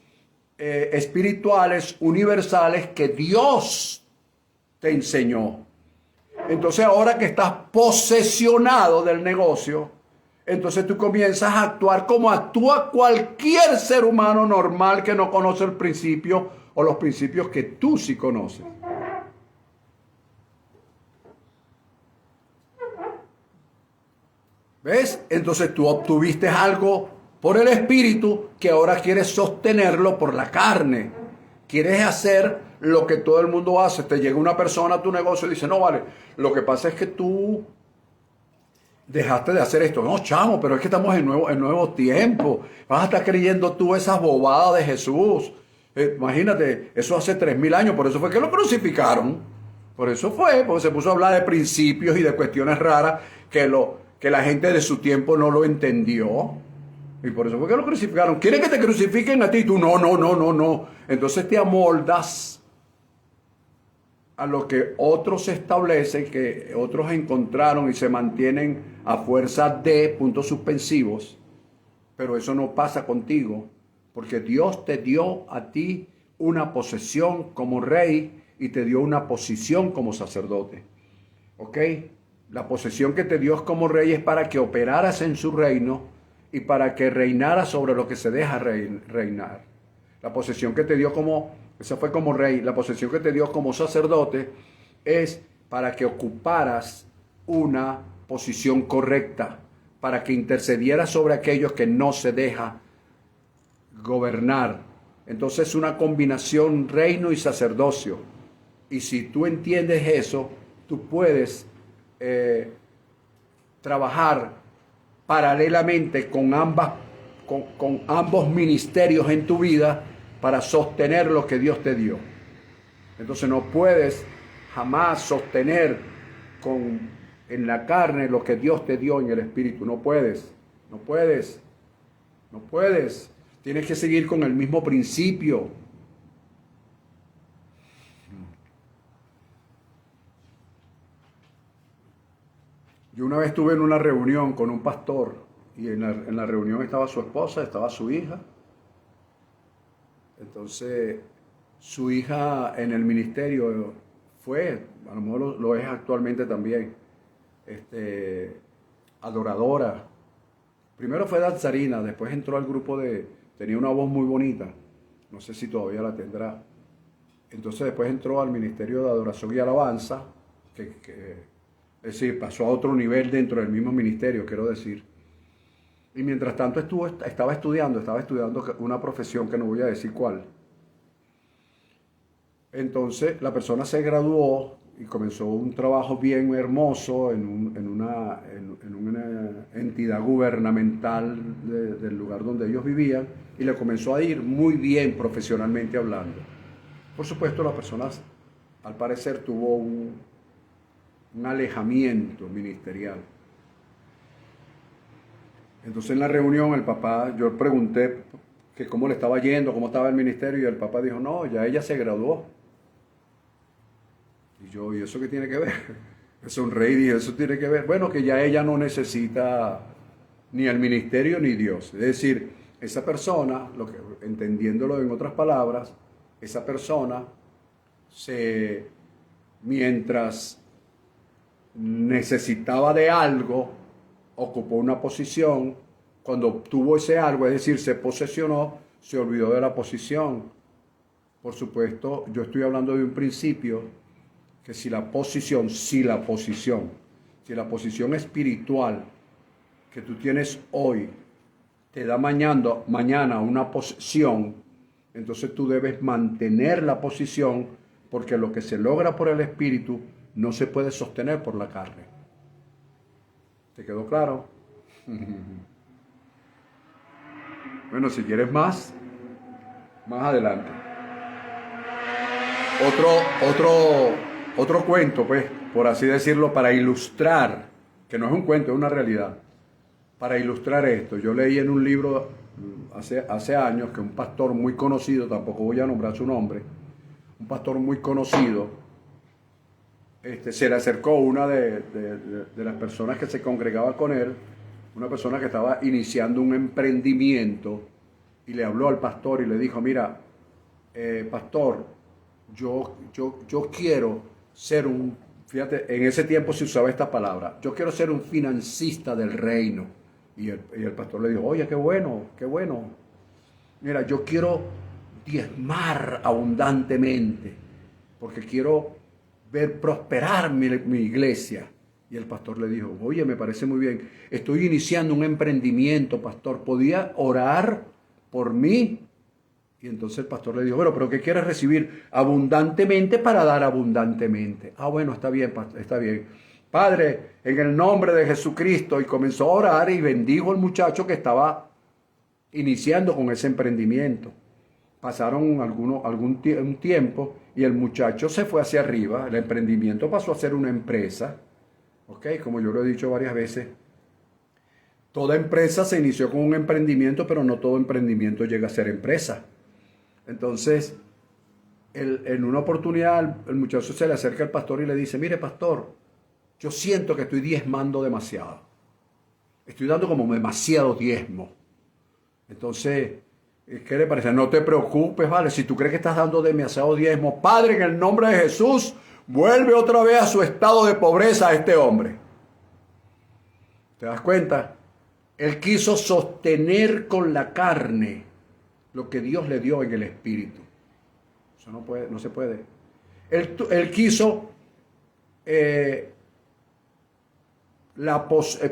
espirituales universales que Dios te enseñó. Entonces ahora que estás posesionado del negocio, entonces tú comienzas a actuar como actúa cualquier ser humano normal que no conoce el principio o los principios que tú sí conoces. ¿Ves? Entonces tú obtuviste algo por el Espíritu que ahora quieres sostenerlo por la carne. Quieres hacer lo que todo el mundo hace. Te llega una persona a tu negocio y dice, no, vale, lo que pasa es que tú dejaste de hacer esto. No, chamo, pero es que estamos en nuevo tiempo. Vas a estar creyendo tú esas bobadas de Jesús. Imagínate, eso hace 3000 años, por eso fue que lo crucificaron. Por eso fue, porque se puso a hablar de principios y de cuestiones raras que la gente de su tiempo no lo entendió. Y por eso fue que lo crucificaron. ¿Quieren que te crucifiquen a ti? Tú no. Entonces te amoldas a lo que otros establecen, que otros encontraron y se mantienen a fuerza de puntos suspensivos. Pero eso no pasa contigo, porque Dios te dio a ti una posesión como rey y te dio una posición como sacerdote. ¿Ok? La posesión que te dio como rey es para que operaras en su reino y para que reinaras sobre lo que se deja reinar. La posesión que te dio esa fue como rey, la posesión que te dio como sacerdote es para que ocuparas una posición correcta, para que intercedieras sobre aquellos que no se deja gobernar. Entonces es una combinación reino y sacerdocio. Y si tú entiendes eso, tú puedes trabajar paralelamente con ambos ministerios en tu vida para sostener lo que Dios te dio. Entonces no puedes jamás sostener en la carne lo que Dios te dio en el espíritu. No puedes. Tienes que seguir con el mismo principio. Yo una vez estuve en una reunión con un pastor y en la reunión estaba su esposa, estaba su hija. Entonces, su hija en el ministerio fue, a lo mejor lo es actualmente también, adoradora. Primero fue danzarina, después entró al grupo tenía una voz muy bonita, no sé si todavía la tendrá. Entonces después entró al ministerio de adoración y alabanza, es decir, pasó a otro nivel dentro del mismo ministerio, quiero decir. Y mientras tanto estaba estudiando una profesión que no voy a decir cuál. Entonces la persona se graduó y comenzó un trabajo bien hermoso en una entidad gubernamental del lugar donde ellos vivían y le comenzó a ir muy bien profesionalmente hablando. Por supuesto, la persona al parecer tuvo un alejamiento ministerial. Entonces en la reunión el papá, yo pregunté que cómo le estaba yendo, cómo estaba el ministerio, y el papá dijo, no, ya ella se graduó. Y yo, ¿y eso qué tiene que ver? Sonreí y dije, ¿eso tiene que ver? Bueno, que ya ella no necesita ni el ministerio ni Dios. Es decir, esa persona, entendiéndolo en otras palabras, esa persona mientras necesitaba de algo, ocupó una posición. Cuando obtuvo ese algo, es decir, se posesionó, se olvidó de la posición. Por supuesto, yo estoy hablando de un principio que si la posición espiritual que tú tienes hoy te da mañana una posición, entonces tú debes mantener la posición, porque lo que se logra por el espíritu no se puede sostener por la carne. ¿Te quedó claro? Bueno, si quieres más adelante. Otro cuento, pues, por así decirlo, para ilustrar, que no es un cuento, es una realidad. Para ilustrar esto, yo leí en un libro hace años que un pastor muy conocido, tampoco voy a nombrar su nombre, un pastor muy conocido, se le acercó una de las personas que se congregaba con él, una persona que estaba iniciando un emprendimiento, y le habló al pastor y le dijo, mira, pastor, yo quiero ser fíjate, en ese tiempo se usaba esta palabra, yo quiero ser un financista del reino. Y el pastor le dijo, oye, qué bueno. Mira, yo quiero diezmar abundantemente, porque quiero ver prosperar mi iglesia. Y el pastor le dijo, oye, me parece muy bien, estoy iniciando un emprendimiento, pastor, ¿podía orar por mí? Y entonces el pastor le dijo, bueno, pero ¿qué quieres recibir? Abundantemente para dar abundantemente. Ah, bueno, está bien, está bien. Padre, en el nombre de Jesucristo, y comenzó a orar y bendijo al muchacho que estaba iniciando con ese emprendimiento. Pasaron un tiempo y el muchacho se fue hacia arriba, el emprendimiento pasó a ser una empresa, ¿ok? Como yo lo he dicho varias veces, toda empresa se inició con un emprendimiento, pero no todo emprendimiento llega a ser empresa. Entonces, en una oportunidad el muchacho se le acerca al pastor y le dice, mire pastor, yo siento que estoy diezmando demasiado. Estoy dando como demasiado diezmo. Entonces, ¿Qué le parece? No te preocupes, vale. Si tú crees que estás dando demasiado diezmo, Padre, en el nombre de Jesús, vuelve otra vez a su estado de pobreza a este hombre. ¿Te das cuenta? Él quiso sostener con la carne lo que Dios le dio en el espíritu. Eso no puede, no se puede. Él quiso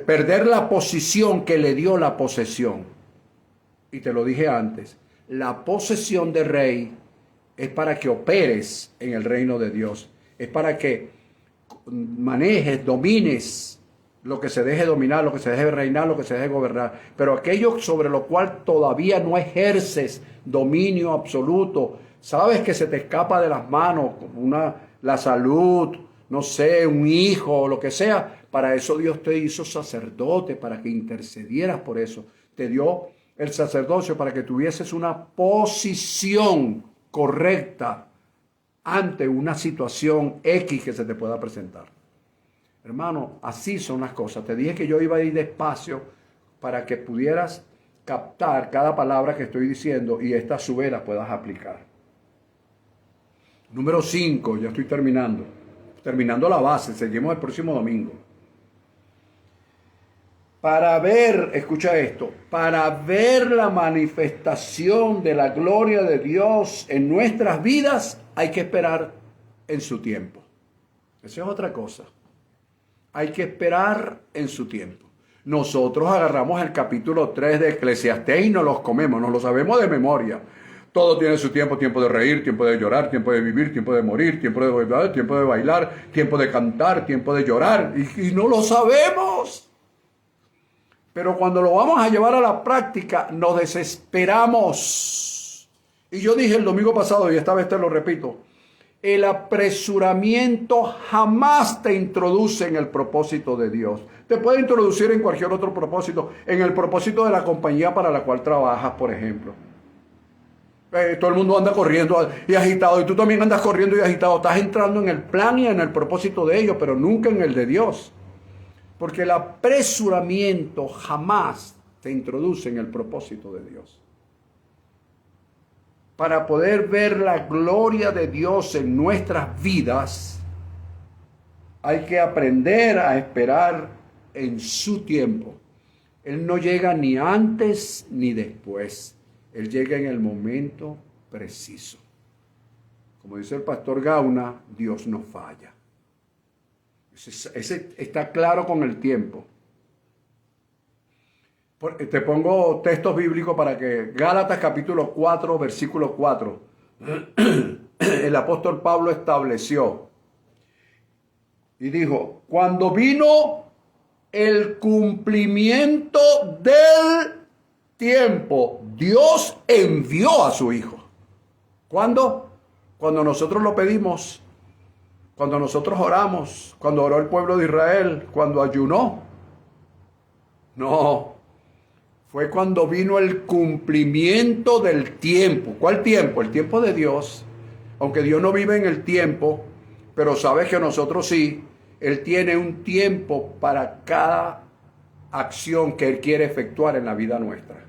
perder la posición que le dio la posesión. Y te lo dije antes, la posesión de rey es para que operes en el reino de Dios. Es para que manejes, domines lo que se deje dominar, lo que se deje reinar, lo que se deje gobernar. Pero aquello sobre lo cual todavía no ejerces dominio absoluto, sabes que se te escapa de las manos, la salud, no sé, un hijo, lo que sea. Para eso Dios te hizo sacerdote, para que intercedieras por eso. Te dio el sacerdocio para que tuvieses una posición correcta ante una situación X que se te pueda presentar. Hermano, así son las cosas. Te dije que yo iba a ir despacio para que pudieras captar cada palabra que estoy diciendo y esta a su vez la puedas aplicar. Número 5, ya estoy terminando. Terminando la base, seguimos el próximo domingo. Para ver, escucha esto, para ver la manifestación de la gloria de Dios en nuestras vidas, hay que esperar en su tiempo. Esa es otra cosa. Hay que esperar en su tiempo. Nosotros agarramos el capítulo 3 de Eclesiastés y nos los comemos, nos lo sabemos de memoria. Todo tiene su tiempo, tiempo de reír, tiempo de llorar, tiempo de vivir, tiempo de morir, tiempo de bailar, tiempo de cantar, tiempo de llorar. Y no lo sabemos. Pero cuando lo vamos a llevar a la práctica, nos desesperamos. Y yo dije el domingo pasado, y esta vez te lo repito, el apresuramiento jamás te introduce en el propósito de Dios. Te puede introducir en cualquier otro propósito, en el propósito de la compañía para la cual trabajas, por ejemplo. Todo el mundo anda corriendo y agitado, y tú también andas corriendo y agitado. Estás entrando en el plan y en el propósito de ellos, pero nunca en el de Dios. Porque el apresuramiento jamás te introduce en el propósito de Dios. Para poder ver la gloria de Dios en nuestras vidas, hay que aprender a esperar en su tiempo. Él no llega ni antes ni después. Él llega en el momento preciso. Como dice el pastor Gauna, Dios no falla. Ese está claro con el tiempo. Te pongo textos bíblicos para que Gálatas capítulo 4, versículo 4. El apóstol Pablo estableció y dijo, cuando vino el cumplimiento del tiempo, Dios envió a su Hijo. ¿Cuándo? Cuando nosotros lo pedimos. Cuando nosotros oramos, cuando oró el pueblo de Israel, cuando ayunó. No, fue cuando vino el cumplimiento del tiempo. ¿Cuál tiempo? El tiempo de Dios. Aunque Dios no vive en el tiempo, pero sabes que nosotros sí. Él tiene un tiempo para cada acción que Él quiere efectuar en la vida nuestra.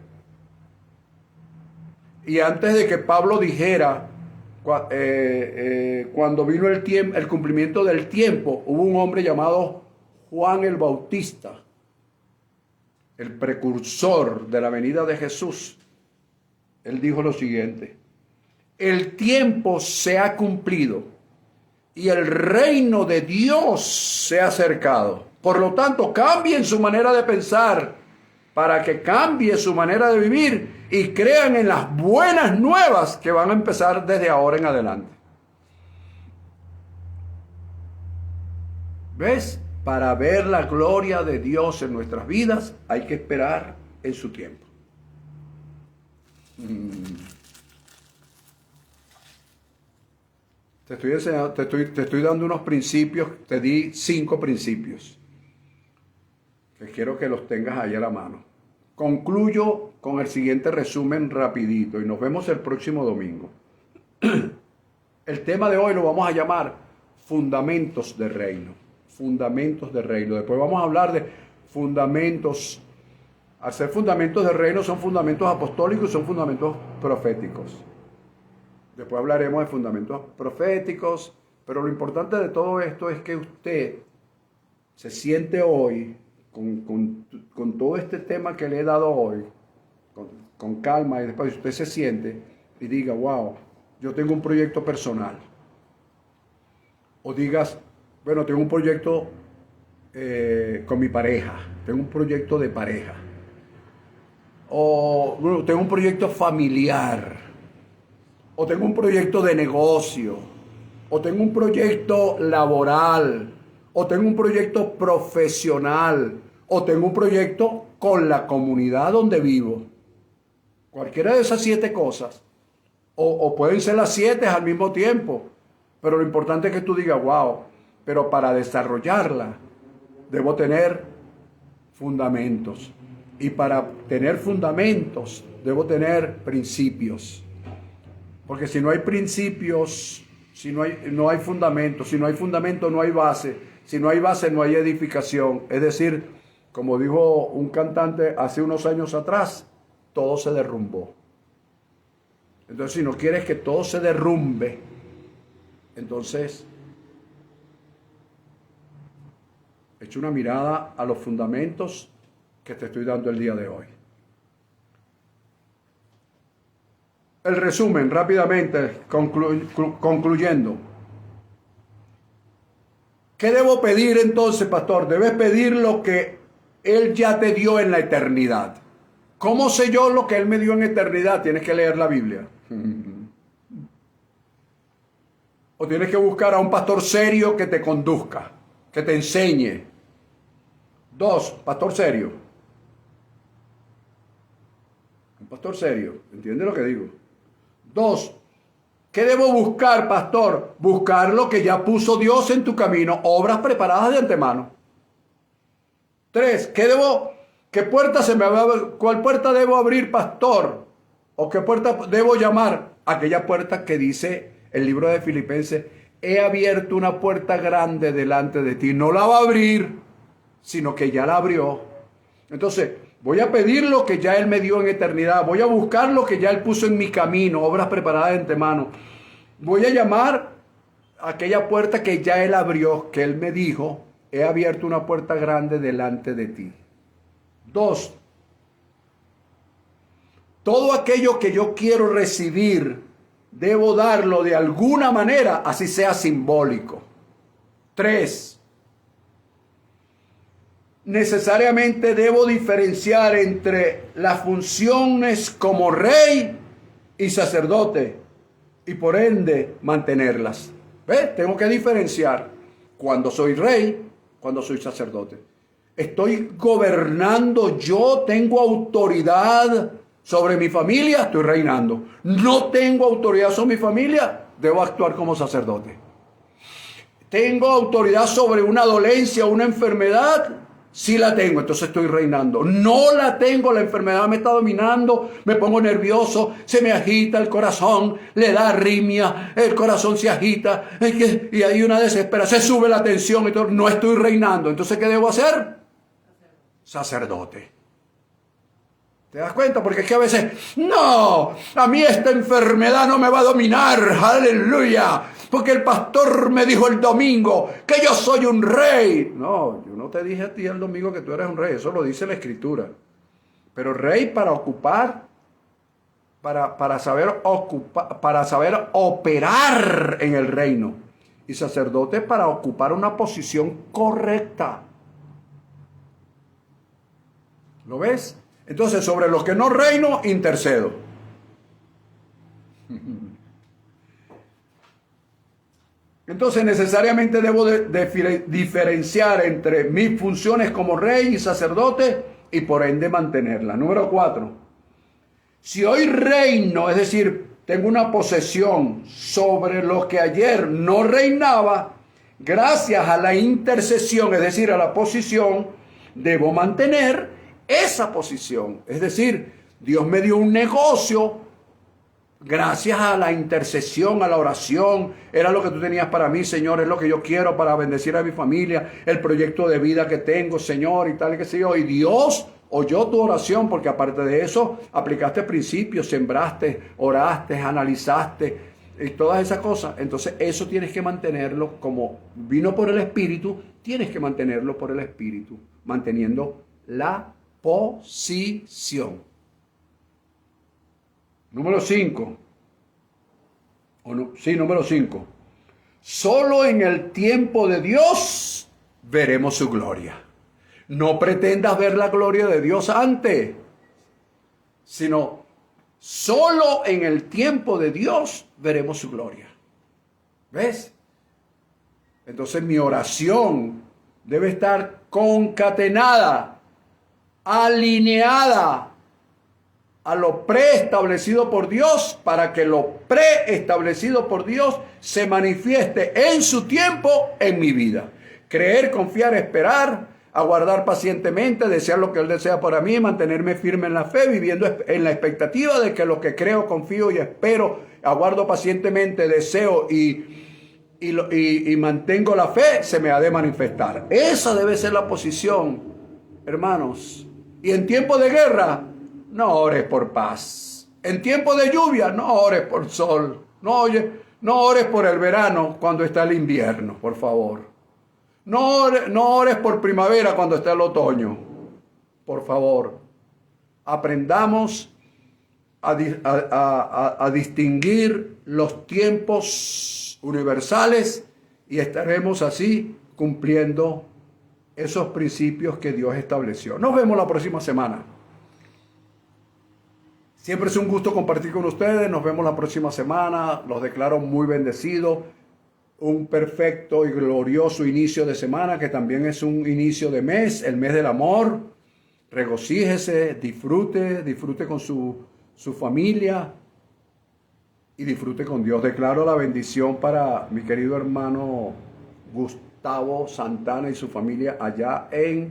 Y antes de que Pablo dijera, cuando vino el cumplimiento del tiempo, hubo un hombre llamado Juan el Bautista, el precursor de la venida de Jesús. Él dijo lo siguiente: el tiempo se ha cumplido y el reino de Dios se ha acercado. Por lo tanto, cambien su manera de pensar para que cambie su manera de vivir y crean en las buenas nuevas que van a empezar desde ahora en adelante. ¿Ves? Para ver la gloria de Dios en nuestras vidas hay que esperar en su tiempo. Te estoy enseñando, te estoy dando unos principios, te di 5 principios que quiero que los tengas ahí a la mano. Concluyo con el siguiente resumen rapidito y nos vemos el próximo domingo. El tema de hoy lo vamos a llamar fundamentos de reino. Fundamentos de reino. Después vamos a hablar de fundamentos Al ser fundamentos del reino son fundamentos apostólicos y son fundamentos proféticos. Después hablaremos de fundamentos proféticos, pero lo importante de todo esto es que usted se siente hoy, con todo este tema que le he dado hoy, con calma, y después usted se siente y diga, wow, yo tengo un proyecto personal. O digas, bueno, tengo un proyecto con mi pareja, tengo un proyecto de pareja. O bueno, tengo un proyecto familiar, o tengo un proyecto de negocio, o tengo un proyecto laboral, o tengo un proyecto profesional, o tengo un proyecto con la comunidad donde vivo. Cualquiera de esas 7 cosas, o pueden ser las 7 al mismo tiempo, pero lo importante es que tú digas, wow, pero para desarrollarla debo tener fundamentos. Y para tener fundamentos, debo tener principios. Porque si no hay principios, si no hay fundamentos, si no hay fundamento, no hay base. Si no hay base, no hay edificación. Es decir, como dijo un cantante hace unos años atrás, todo se derrumbó. Entonces, si no quieres que todo se derrumbe, entonces, echa una mirada a los fundamentos que te estoy dando el día de hoy. El resumen, rápidamente, concluyendo. ¿Qué debo pedir entonces, pastor? Debes pedir lo que Él ya te dio en la eternidad. ¿Cómo sé yo lo que Él me dio en eternidad? Tienes que leer la Biblia. O tienes que buscar a un pastor serio que te conduzca, que te enseñe. 2, pastor serio. Un pastor serio, ¿entiende lo que digo? 2, ¿qué debo buscar, pastor? Buscar lo que ya puso Dios en tu camino, obras preparadas de antemano. 3, ¿cuál puerta debo abrir, pastor? ¿O qué puerta debo llamar? Aquella puerta que dice el libro de Filipenses, he abierto una puerta grande delante de ti. No la va a abrir, sino que ya la abrió. Entonces, voy a pedir lo que ya Él me dio en eternidad. Voy a buscar lo que ya Él puso en mi camino, obras preparadas de antemano. Voy a llamar a aquella puerta que ya Él abrió, que Él me dijo, he abierto una puerta grande delante de ti. 2, todo aquello que yo quiero recibir, debo darlo de alguna manera, así sea simbólico. 3, necesariamente debo diferenciar entre las funciones como rey y sacerdote y por ende mantenerlas. ¿Ves? Tengo que diferenciar cuando soy rey, cuando soy sacerdote. Estoy gobernando, yo tengo autoridad sobre mi familia, estoy reinando. No tengo autoridad sobre mi familia, debo actuar como sacerdote. Tengo autoridad sobre una dolencia, una enfermedad, sí la tengo, entonces estoy reinando. No la tengo, la enfermedad me está dominando, me pongo nervioso, se me agita el corazón, le da arritmia, el corazón se agita y hay una desesperación, se sube la tensión y todo, no estoy reinando. Entonces, ¿qué debo hacer? Sacerdote. ¿Te das cuenta? Porque es que a veces, no, a mí esta enfermedad no me va a dominar, aleluya, porque el pastor me dijo el domingo que yo soy un rey. No, yo no te dije a ti el domingo que tú eres un rey, eso lo dice la Escritura. Pero rey para ocupar, para saber ocupar, para saber operar en el reino. Y sacerdote para ocupar una posición correcta. ¿Lo ves? Entonces, sobre los que no reino, intercedo. Entonces, necesariamente debo diferenciar entre mis funciones como rey y sacerdote y por ende mantenerlas. Número 4. Si hoy reino, es decir, tengo una posesión sobre lo que ayer no reinaba, gracias a la intercesión, es decir, a la posición, debo mantener esa posición. Es decir, Dios me dio un negocio gracias a la intercesión, a la oración. Era lo que tú tenías para mí, Señor, es lo que yo quiero para bendecir a mi familia, el proyecto de vida que tengo, Señor, y tal, que sé yo. Y Dios oyó tu oración, porque aparte de eso, aplicaste principios, sembraste, oraste, analizaste, y todas esas cosas. Entonces, eso tienes que mantenerlo como vino por el Espíritu, tienes que mantenerlo por el Espíritu, manteniendo la posición. Número 5. Número 5. Solo en el tiempo de Dios veremos su gloria. No pretendas ver la gloria de Dios antes, sino solo en el tiempo de Dios veremos su gloria. ¿Ves? Entonces mi oración debe estar concatenada, alineada a lo preestablecido por Dios, para que lo preestablecido por Dios se manifieste en su tiempo en mi vida. Creer, confiar, esperar, aguardar pacientemente, desear lo que Él desea para mí, mantenerme firme en la fe, viviendo en la expectativa de que lo que creo, confío y espero, aguardo pacientemente, deseo y mantengo la fe, se me ha de manifestar. Esa debe ser la posición, hermanos. Y en tiempo de guerra, no ores por paz. En tiempo de lluvia, no ores por sol. No ores por el verano cuando está el invierno, por favor. No ores por primavera cuando está el otoño. Por favor, aprendamos a distinguir los tiempos universales y estaremos así cumpliendo esos principios que Dios estableció. Nos vemos la próxima semana. Siempre es un gusto compartir con ustedes. Nos vemos la próxima semana. Los declaro muy bendecidos. Un perfecto y glorioso inicio de semana, que también es un inicio de mes, el mes del amor. Regocíjese, disfrute con su familia y disfrute con Dios. Declaro la bendición para mi querido hermano Gustavo Santana y su familia allá en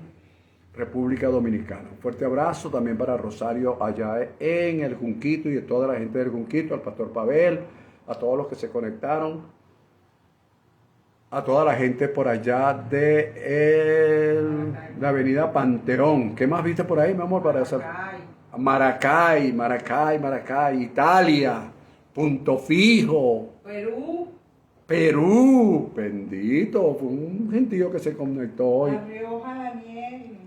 República Dominicana. Un fuerte abrazo también para Rosario allá en el Junquito y a toda la gente del Junquito, al pastor Pavel, a todos los que se conectaron. A toda la gente por allá de la avenida Panteón. ¿Qué más viste por ahí, mi amor? Para Maracay, Italia, Punto Fijo. Perú, bendito. Fue un gentío que se conectó hoy. La Rioja, Daniel.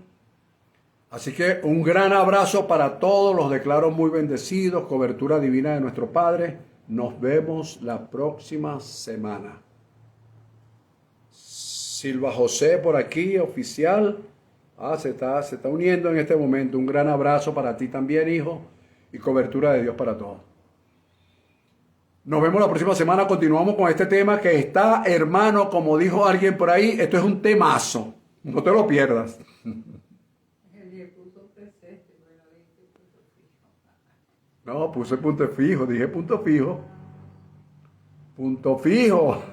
Así que un gran abrazo para todos. Los declaro muy bendecidos. Cobertura divina de nuestro Padre. Nos vemos la próxima semana. Silva José por aquí, oficial. Se está uniendo en este momento. Un gran abrazo para ti también, hijo. Y cobertura de Dios para todos. Nos vemos la próxima semana. Continuamos con este tema que está, hermano, como dijo alguien por ahí, esto es un temazo. No te lo pierdas. No, puse punto fijo. Dije punto fijo. Punto fijo.